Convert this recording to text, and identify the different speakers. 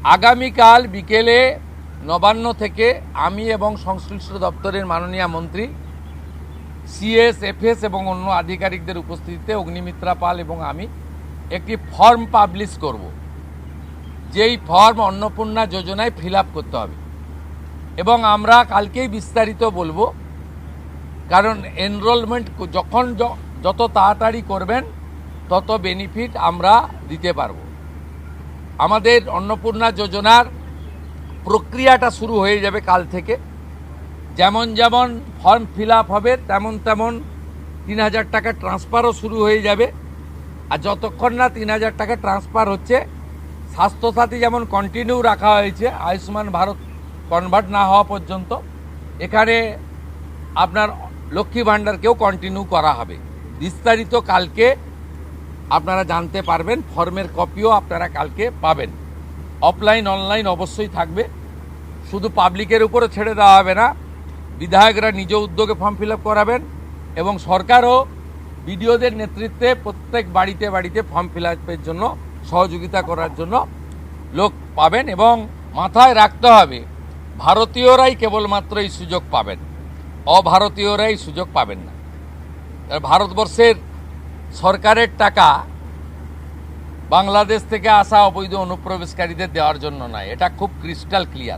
Speaker 1: আগামীকাল বিকেলে নবান্ন থেকে আমি এবং সংশ্লিষ্ট দপ্তরের মাননীয় মন্ত্রী সিএস এফএস এবং অন্য আধিকারিকদের উপস্থিতিতে অগ্নিমিত্রা পাল এবং আমি একটি ফর্ম পাবলিশ করব, যেই ফর্ম অন্নপূর্ণা যোজনায় ফিল আপ করতে হবে এবং আমরা কালকেই বিস্তারিত বলবো। কারণ এনরোলমেন্ট যখন যত তাড়াতাড়ি করবেন তত বেনিফিট আমরা দিতে পারবো। আমাদের অন্নপূর্ণা যোজনার প্রক্রিয়াটা শুরু হয়ে যাবে কাল থেকে। যেমন যেমন ফর্ম ফিল আপ হবে তেমন তেমন ৩,০০০ টাকা ট্রান্সফারও শুরু হয়ে যাবে। আর যতক্ষণ না ৩,০০০ টাকা ট্রান্সফার হচ্ছে, স্বাস্থ্যসাথী যেমন কন্টিনিউ রাখা হয়েছে আয়ুষ্মান ভারত কনভার্ট না হওয়া পর্যন্ত, এখানে আপনার লক্ষ্মী ভাণ্ডারকেও কন্টিনিউ করা হবে। বিস্তারিত কালকে আপনারা জানতে পারবেন, ফর্মের কপিও আপনারা কালকে পাবেন। অফলাইন অনলাইন অবশ্যই থাকবে, শুধু পাবলিকের উপরে ছেড়ে দেওয়া হবে না, বিধায়করা নিজ উদ্যোগে ফর্ম ফিল আপ করাবেন এবং সরকারও বিডিওদের নেতৃত্বে প্রত্যেক বাড়িতে বাড়িতে ফর্ম ফিল আপের জন্য সহযোগিতা করার জন্য লোক পাবেন। এবং মাথায় রাখতে হবে, ভারতীয়রাই কেবলমাত্র এই সুযোগ পাবেন, অভারতীয়রাই সুযোগ পাবেন না। ভারতবর্ষের সরকারের টাকা বাংলাদেশ থেকে আসা অবৈধ অনুপ্রবেশকারীদের দেওয়ার জন্য নয়, এটা খুব ক্রিস্টাল ক্লিয়ার।